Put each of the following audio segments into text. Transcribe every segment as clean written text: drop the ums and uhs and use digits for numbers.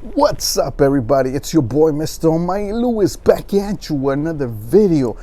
What's up, everybody? It's your boy Mr. Almighty Lewis back at you with another video.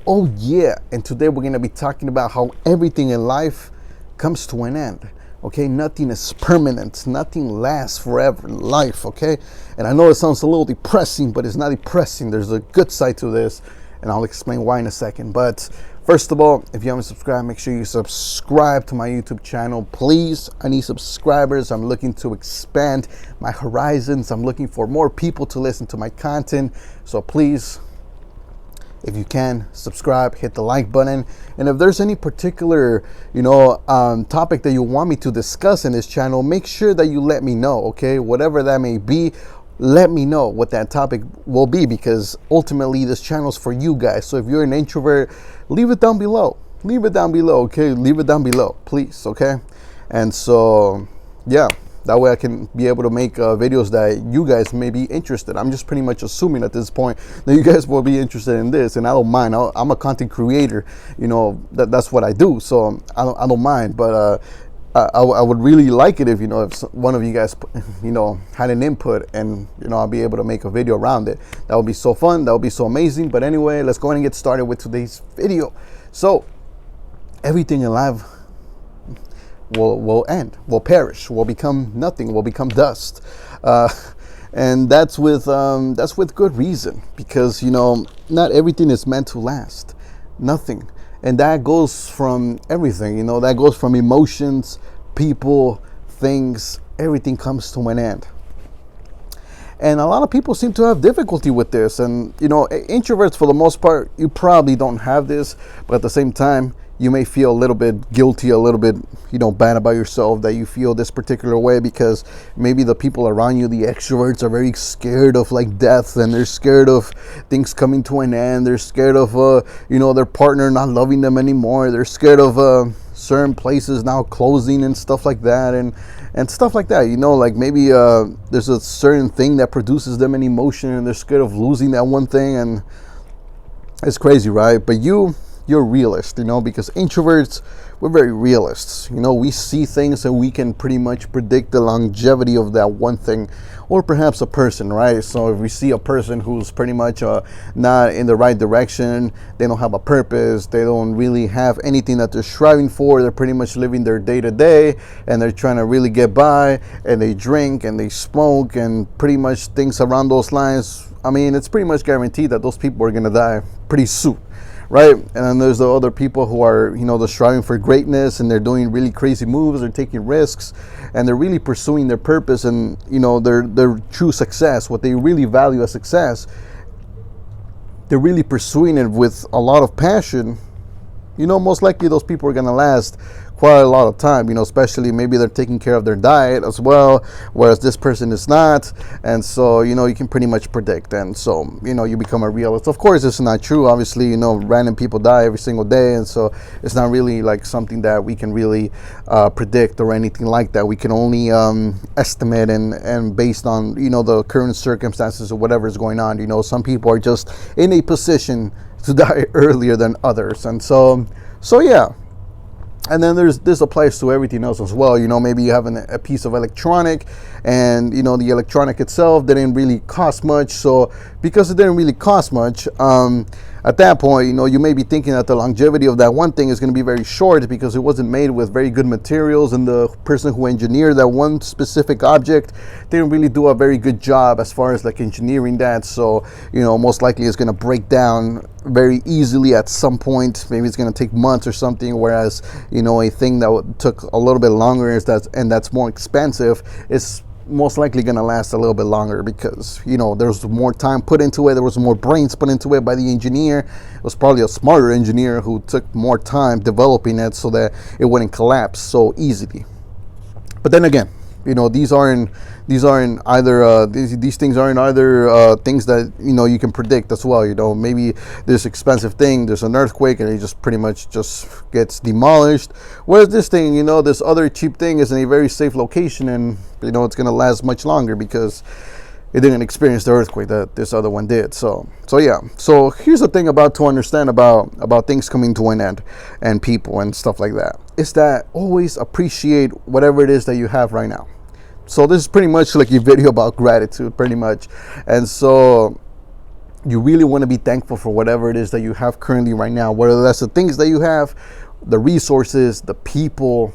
Oh yeah, and today we're going to be talking about how everything in life comes to an end. Okay, nothing is permanent, nothing lasts forever in life. Okay, and I know it sounds a little depressing, but it's not depressing. There's a good side to this, and I'll explain why in a second. But first of all, if you haven't subscribed, make sure you subscribe to my YouTube channel. Please, I need subscribers. I'm looking to expand my horizons. I'm looking for more people to listen to my content. So please, if you can, subscribe, hit the like button. And if there's any particular, topic that you want me to discuss in this channel, make sure that you let me know, okay? Whatever that may be, let me know what that topic will be, because ultimately this channel is for you guys. So if you're an introvert, leave it down below. Leave it down below, okay? Leave it down below, please, okay? And so, yeah, that way I can be able to make videos that you guys may be interested. I'm just pretty much assuming at this point that you guys will be interested in this, and I don't mind. I'm a content creator, that's what I do, so I don't mind. But I would really like it if if one of you guys had an input, and I'll be able to make a video around it. That would be so fun. That would be so amazing. But anyway, let's go ahead and get started with today's video. So everything in life will end, will perish, will become nothing, will become dust, and that's with good reason, because not everything is meant to last. Nothing. And that goes from everything, that goes from emotions, people, things. Everything comes to an end. And a lot of people seem to have difficulty with this. And, introverts, for the most part, you probably don't have this. But at the same time, you may feel a little bit guilty, a little bit, bad about yourself that you feel this particular way, because maybe the people around you, the extroverts, are very scared of like death, and they're scared of things coming to an end. They're scared of, their partner not loving them anymore. They're scared of certain places now closing and stuff like that, and stuff like that. Like maybe there's a certain thing that produces them an emotion, and they're scared of losing that one thing, and it's crazy, right? But you're a realist, because introverts, we're very realists. We see things and we can pretty much predict the longevity of that one thing, or perhaps a person, right? So if we see a person who's pretty much not in the right direction, they don't have a purpose, they don't really have anything that they're striving for, they're pretty much living their day to day, and they're trying to really get by, and they drink and they smoke and pretty much things around those lines. I mean, it's pretty much guaranteed that those people are gonna die pretty soon, right? And then there's the other people who are, they're striving for greatness, and they're doing really crazy moves, they're taking risks, and they're really pursuing their purpose, and their true success, what they really value as success. They're really pursuing it with a lot of passion. Most likely those people are gonna last quite a lot of time, especially maybe they're taking care of their diet as well, whereas this person is not. And so, you can pretty much predict. And so, you become a realist. Of course, it's not true. Obviously, random people die every single day. And so it's not really like something that we can really predict or anything like that. We can only estimate and based on, the current circumstances or whatever is going on. Some people are just in a position to die earlier than others. And so yeah. And then this applies to everything else as well. Maybe you have a piece of electronic, and the electronic itself didn't really cost much. So because it didn't really cost much, at that point, you may be thinking that the longevity of that one thing is going to be very short, because it wasn't made with very good materials, and the person who engineered that one specific object didn't really do a very good job as far as like engineering that. So most likely it's going to break down very easily at some point. Maybe it's going to take months or something, whereas a thing that took a little bit longer and that's more expensive is most likely going to last a little bit longer, because there's more time put into it, there was more brains put into it by the engineer. It was probably a smarter engineer who took more time developing it so that it wouldn't collapse so easily. But then again, these aren't either these things aren't either things that you can predict as well. Maybe this expensive thing, there's an earthquake, and it just pretty much just gets demolished, whereas this thing, this other cheap thing, is in a very safe location, and it's going to last much longer because it didn't experience the earthquake that this other one did. So yeah. So here's the thing to understand about things coming to an end and people and stuff like that, is that always appreciate whatever it is that you have right now. So this is pretty much like a video about gratitude, pretty much. And so you really want to be thankful for whatever it is that you have currently right now, whether that's the things that you have, the resources, the people,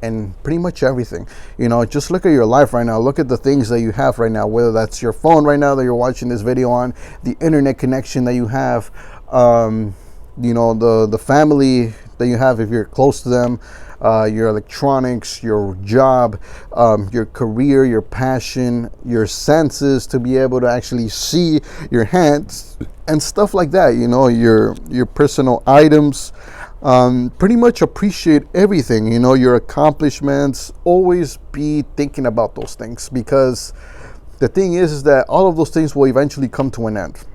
and pretty much everything. Just look at your life right now. Look at the things that you have right now, whether that's your phone right now that you're watching this video on, the internet connection that you have, the family that you have if you're close to them, your electronics, your job, your career, your passion, your senses to be able to actually see, your hands and stuff like that, your personal items. Pretty much appreciate everything, your accomplishments. Always be thinking about those things, because the thing is that all of those things will eventually come to an end.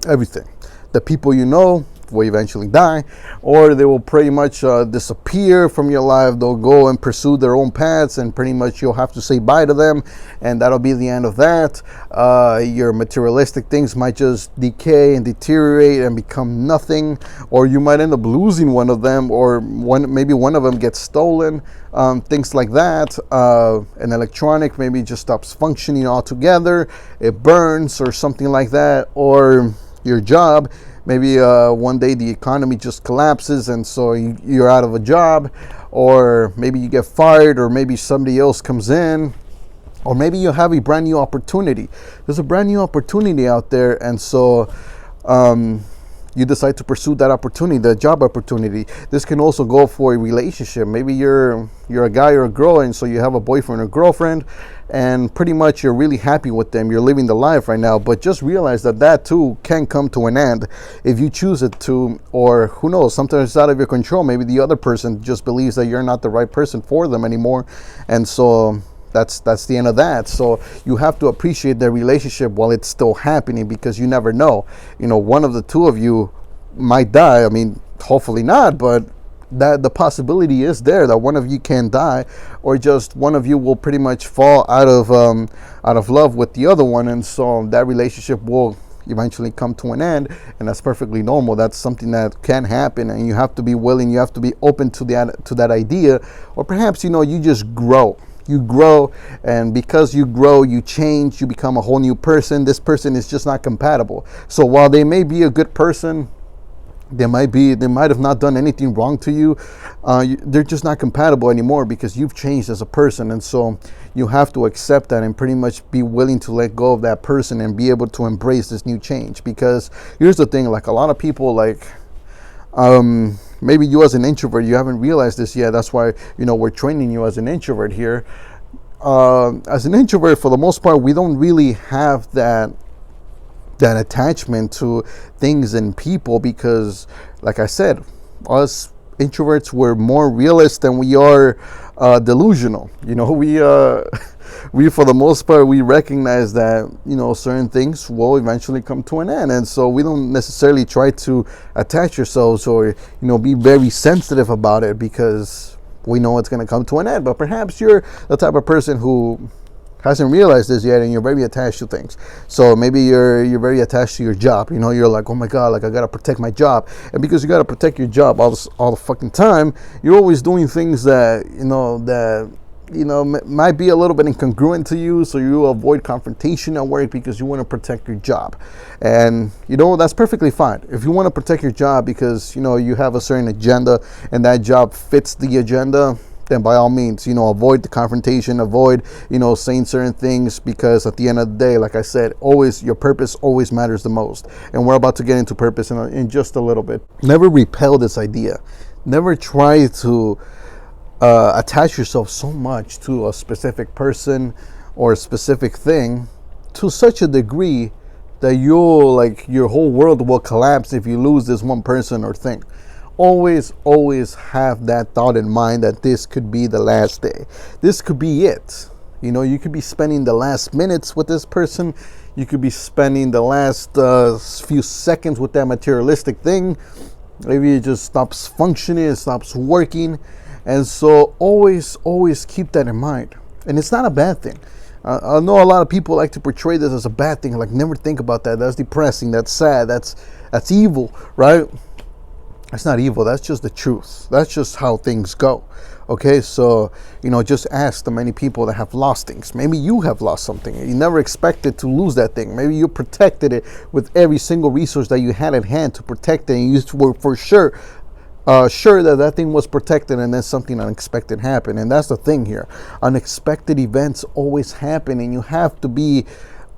Everything. The people you know will eventually die, or they will pretty much disappear from your life. They'll go and pursue their own paths, and pretty much you'll have to say bye to them, and that'll be the end of that. Your materialistic things might just decay and deteriorate and become nothing, or you might end up losing one of them, or maybe one of them gets stolen. Things like that. An electronic maybe just stops functioning altogether, it burns or something like that. Or your job, maybe one day the economy just collapses, and so you're out of a job, or maybe you get fired, or maybe somebody else comes in, or maybe you have a brand new opportunity. There's a brand new opportunity out there, and so you decide to pursue that opportunity, the job opportunity. This can also go for a relationship. Maybe you're a guy or a girl, and so you have a boyfriend or girlfriend, and pretty much you're really happy with them. You're living the life right now, but just realize that too can come to an end if you choose it to, or who knows, sometimes it's out of your control. Maybe the other person just believes that you're not the right person for them anymore, and so that's the end of that. So you have to appreciate the relationship while it's still happening, because you never know. One of the two of you might die. I mean, hopefully not, but that the possibility is there that one of you can die, or just one of you will pretty much fall out of love with the other one, and so that relationship will eventually come to an end, and that's perfectly normal. That's something that can happen, and you have to be willing, you have to be open to that idea. Or perhaps you just grow. You grow, and because you grow, you change, you become a whole new person. This person is just not compatible. So while they may be a good person, they might have not done anything wrong to you, they're just not compatible anymore, because you've changed as a person. And so you have to accept that and pretty much be willing to let go of that person and be able to embrace this new change. Because here's the thing, like a lot of people, like maybe you as an introvert, you haven't realized this yet. That's why we're training you as an introvert here. As an introvert, for the most part, we don't really have that attachment to things and people, because like I said, us introverts, we're more realist than we are delusional. We for the most part, we recognize that certain things will eventually come to an end, and so we don't necessarily try to attach ourselves or be very sensitive about it, because we know it's going to come to an end. But perhaps you're the type of person who hasn't realized this yet, and you're very attached to things. So maybe you're very attached to your job. You're like, oh my god, like I gotta protect my job, and because you gotta protect your job all the fucking time, you're always doing things that might be a little bit incongruent to you. So you avoid confrontation at work because you want to protect your job, and that's perfectly fine. If you want to protect your job because you have a certain agenda and that job fits the agenda, then by all means, avoid the confrontation, avoid, saying certain things, because at the end of the day, like I said, always your purpose always matters the most. And we're about to get into purpose in just a little bit. Never repel this idea. Never try to attach yourself so much to a specific person or a specific thing to such a degree that your whole world will collapse if you lose this one person or thing. Always have that thought in mind that this could be the last day. This could be it. You could be spending the last minutes with this person. You could be spending the last few seconds with that materialistic thing. Maybe it just stops functioning, it stops working. And so always keep that in mind. And it's not a bad thing. I know a lot of people like to portray this as a bad thing. Like, never think about that. That's depressing. That's sad. That's evil, right? It's not evil. That's just the truth. That's just how things go. Okay, so, just ask the many people that have lost things. Maybe you have lost something. You never expected to lose that thing. Maybe you protected it with every single resource that you had at hand to protect it, and you were for sure that thing was protected, and then something unexpected happened. And that's the thing here. Unexpected events always happen, and you have to be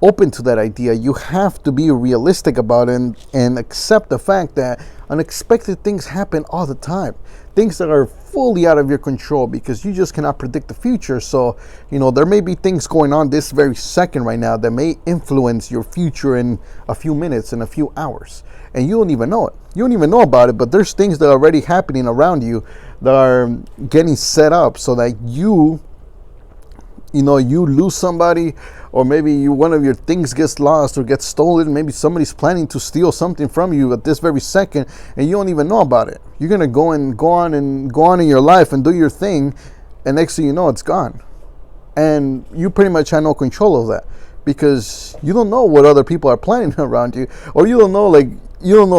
open to that idea. You have to be realistic about it, and accept the fact that unexpected things happen all the time. Things that are fully out of your control, because you just cannot predict the future. So, there may be things going on this very second right now that may influence your future in a few minutes, in a few hours. And you don't even know it. You don't even know about it, but there's things that are already happening around you that are getting set up so that you lose somebody, or maybe one of your things gets lost or gets stolen. Maybe somebody's planning to steal something from you at this very second, and you don't even know about it. You're gonna go on in your life and do your thing, and next thing you know, it's gone. And you pretty much have no control of that, because you don't know what other people are planning around you, or you don't know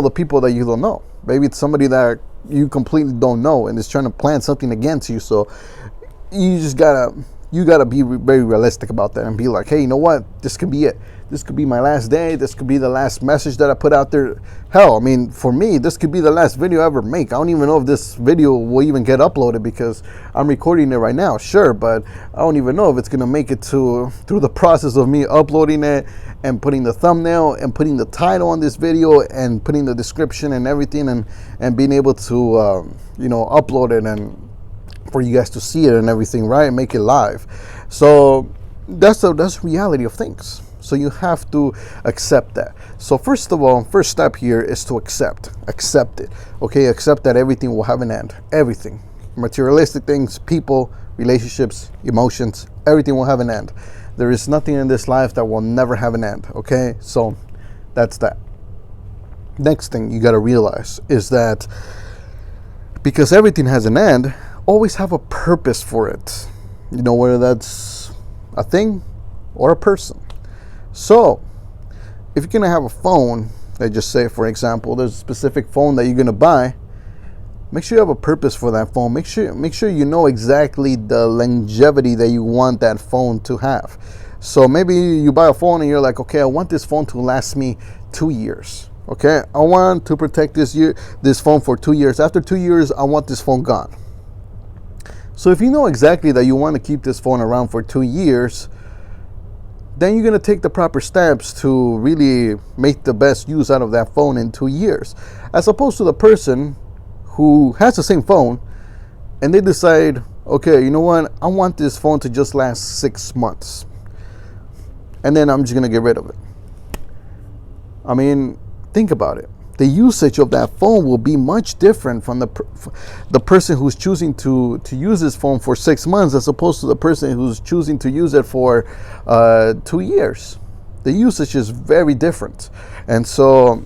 the people that you don't know. Maybe it's somebody that you completely don't know and is trying to plan something against you. So you just gotta be very realistic about that and be like, hey, you know what? This could be it. This could be my last day. This could be the last message that I put out there. Hell, for me, this could be the last video I ever make. I don't even know if this video will even get uploaded, because I'm recording it right now, sure, but I don't even know if it's gonna make it through the process of me uploading it and putting the thumbnail and putting the title on this video and putting the description and everything, and being able to upload it and for you guys to see it and everything, right? And make it live. So that's the reality of things. So you have to accept that. So first of all, first step here is to accept it. Okay, accept that everything will have an end. Everything, materialistic things, people, relationships, emotions, everything will have an end. There is nothing in this life that will never have an end. Okay, so that's that. Next thing you got to realize is that because everything has an end, always have a purpose for it, whether that's a thing or a person. So if you're gonna have a phone, let's just say, for example, there's a specific phone that you're gonna buy, make sure you have a purpose for that phone. Make sure you know exactly the longevity that you want that phone to have. So maybe you buy a phone and you're like, okay, I want this phone to last me 2 years. Okay, I want to protect this phone for 2 years. After 2 years, I want this phone gone. So if you know exactly that you want to keep this phone around for 2 years, then you're going to take the proper steps to really make the best use out of that phone in 2 years. As opposed to the person who has the same phone and they decide, okay, you know what? I want this phone to just last 6 months. And then I'm just going to get rid of it. Think about it. The usage of that phone will be much different from the person who's choosing to use this phone for 6 months, as opposed to the person who's choosing to use it for 2 years. The usage is very different, and so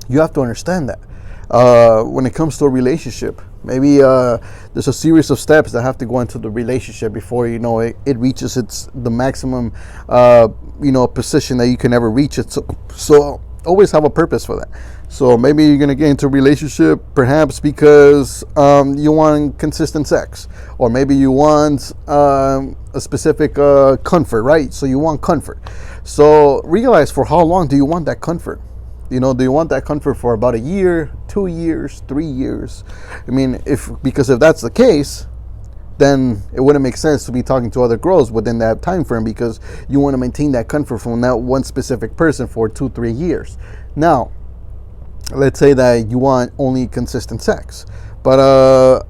you have to understand that. When it comes to a relationship, maybe there's a series of steps that have to go into the relationship before it reaches the maximum position that you can ever reach it. So always have a purpose for that. So maybe you're gonna get into a relationship perhaps because you want consistent sex, or maybe you want a specific comfort, right? So you want comfort. So realize, for how long do you want that comfort? Do you want that comfort for about a year, 2 years, 3 years? Because if that's the case, then it wouldn't make sense to be talking to other girls within that time frame, because you want to maintain that comfort from that one specific person for 2-3 years. Now, let's say that you want only consistent sex, but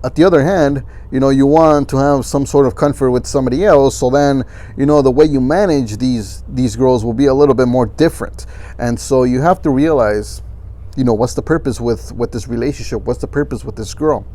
at the other hand, you want to have some sort of comfort with somebody else. So then, the way you manage these girls will be a little bit more different. And so you have to realize, what's the purpose with this relationship? What's the purpose with this girl?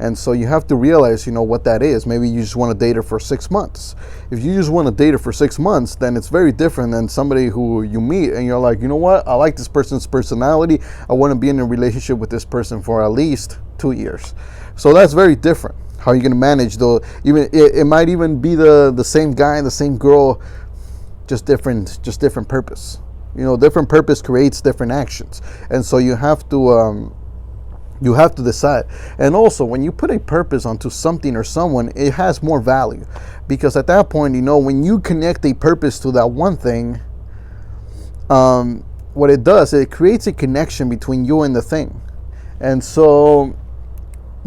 And so you have to realize, what that is. Maybe you just want to date her for 6 months. If you just want to date her for 6 months, then it's very different than somebody who you meet and you're like, you know what? I like this person's personality. I want to be in a relationship with this person for at least 2 years. So that's very different. How are you going to manage though? Even it might even be the same guy, the same girl, just different purpose. Different purpose creates different actions. And so you have to You have to decide. And also, when you put a purpose onto something or someone, it has more value, because at that point, when you connect a purpose to that one thing, what it does, it creates a connection between you and the thing. And so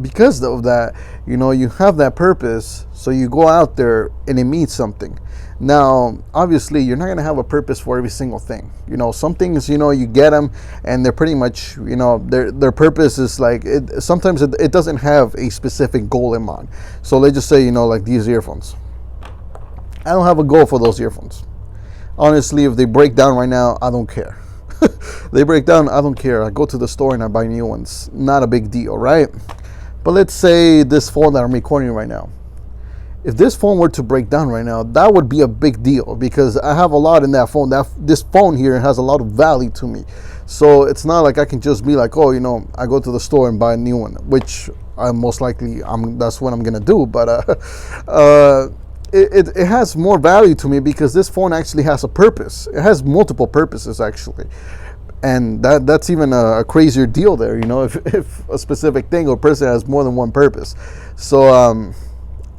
because of that, you have that purpose, so you go out there and it means something. Now, obviously, you're not going to have a purpose for every single thing. Some things, you get them and they're pretty much, their purpose is like, sometimes it doesn't have a specific goal in mind. So let's just say, like these earphones. I don't have a goal for those earphones. Honestly, if they break down right now, I don't care. They break down, I don't care. I go to the store and I buy new ones. Not a big deal, right? But let's say this phone that I'm recording right now. If this phone were to break down right now, that would be a big deal, because I have a lot in that phone. This phone here has a lot of value to me. So it's not like I can just be like, oh, I go to the store and buy a new one, which I most likely that's what I'm gonna do. But it has more value to me because this phone actually has a purpose. It has multiple purposes actually. And that's even a crazier deal there, if a specific thing or person has more than one purpose. So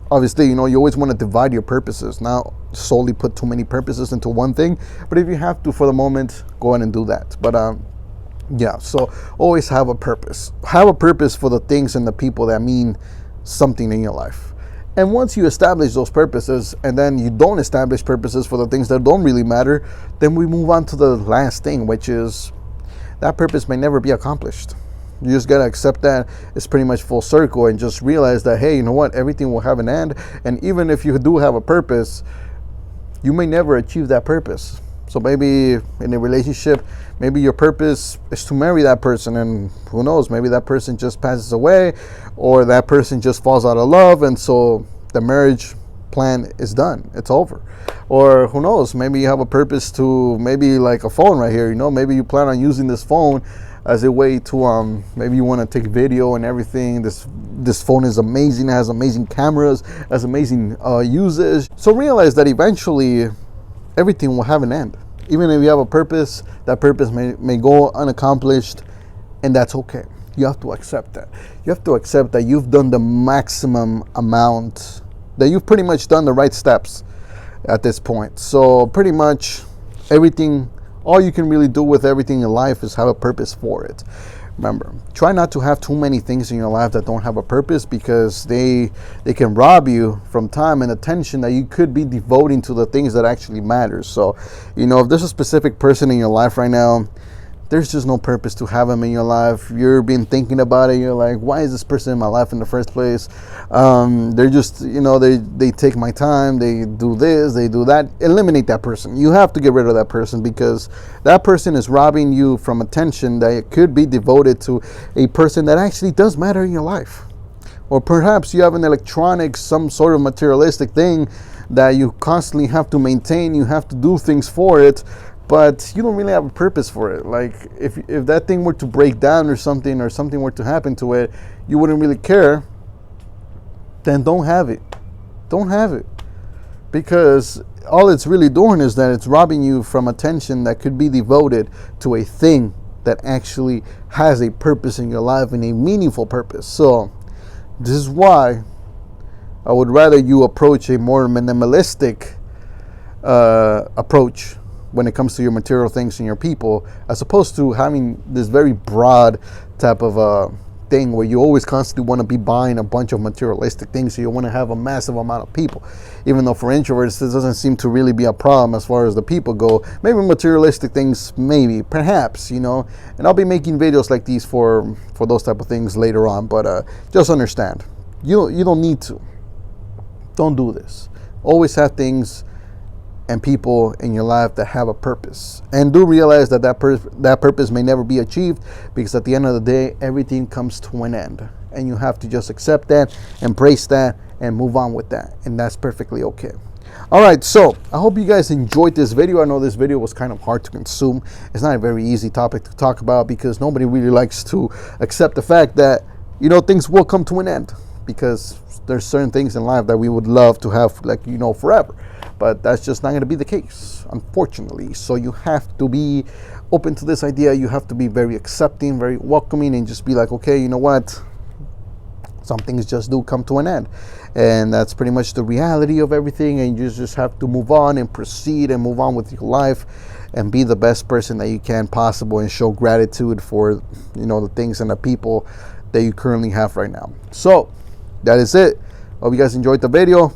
obviously, you always want to divide your purposes, not solely put too many purposes into one thing. But if you have to for the moment, go ahead and do that. But yeah, so always have a purpose. Have a purpose for the things and the people that mean something in your life. And once you establish those purposes, and then you don't establish purposes for the things that don't really matter, then we move on to the last thing, which is that purpose may never be accomplished. You just got to accept that it's pretty much full circle, and just realize that, hey, you know what? Everything will have an end. And even if you do have a purpose, you may never achieve that purpose. So maybe in a relationship, maybe your purpose is to marry that person, and who knows, maybe that person just passes away, or that person just falls out of love, and so the marriage plan is done, it's over. Or who knows, maybe you have a purpose to, maybe like a phone right here, maybe you plan on using this phone as a way to maybe you want to take video and everything. This phone is amazing, it has amazing cameras, has amazing usage. So realize that eventually everything will have an end. Even if you have a purpose, that purpose may go unaccomplished, and that's okay. You have to accept that. You have to accept that you've done the maximum amount, that you've pretty much done the right steps at this point. So pretty much everything, all you can really do with everything in life is have a purpose for it. Remember, try not to have too many things in your life that don't have a purpose, because they can rob you from time and attention that you could be devoting to the things that actually matter. So, if there's a specific person in your life right now, there's just no purpose to have them in your life. You've been thinking about it. You're like, why is this person in my life in the first place? They're just, they take my time. They do this, they do that. Eliminate that person. You have to get rid of that person, because that person is robbing you from attention that could be devoted to a person that actually does matter in your life. Or perhaps you have an electronic, some sort of materialistic thing that you constantly have to maintain. You have to do things for it, but you don't really have a purpose for it. Like if that thing were to break down or something were to happen to it, you wouldn't really care. Then don't have it. Don't have it. Because all it's really doing is that it's robbing you from attention that could be devoted to a thing that actually has a purpose in your life, and a meaningful purpose. So this is why I would rather you approach a more minimalistic approach when it comes to your material things and your people, as opposed to having this very broad type of thing where you always constantly want to be buying a bunch of materialistic things, so you want to have a massive amount of people. Even though for introverts this doesn't seem to really be a problem as far as the people go. Maybe materialistic things, maybe, perhaps, and I'll be making videos like these for those type of things later on. But just understand, you don't need to. Don't do this. Always have things and people in your life that have a purpose, and do realize that purpose may never be achieved, because at the end of the day, everything comes to an end, and you have to just accept that, embrace that, and move on with that, and that's perfectly okay. All right, so I hope you guys enjoyed this video. I know this video was kind of hard to consume. It's not a very easy topic to talk about, because nobody really likes to accept the fact that things will come to an end, because there's certain things in life that we would love to have, like, forever. But that's just not going to be the case. unfortunately. So you have to be open to this idea. You have to be very accepting, very welcoming, and just be like, okay, you know what, some things just do come to an end, and that's pretty much the reality of everything. And you just have to move on and proceed and move on with your life and be the best person that you can possible, and show gratitude for, you know, the things and the people that you currently have right now. So that is it. Hope you guys enjoyed the video.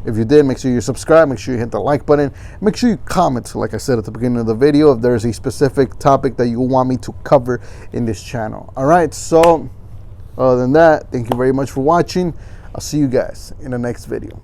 If you did, make sure you subscribe, make sure you hit the like button, make sure you comment, like I said at the beginning of the video, if there's a specific topic that you want me to cover in this channel. All right, so other than that, thank you very much for watching. I'll see you guys in the next video.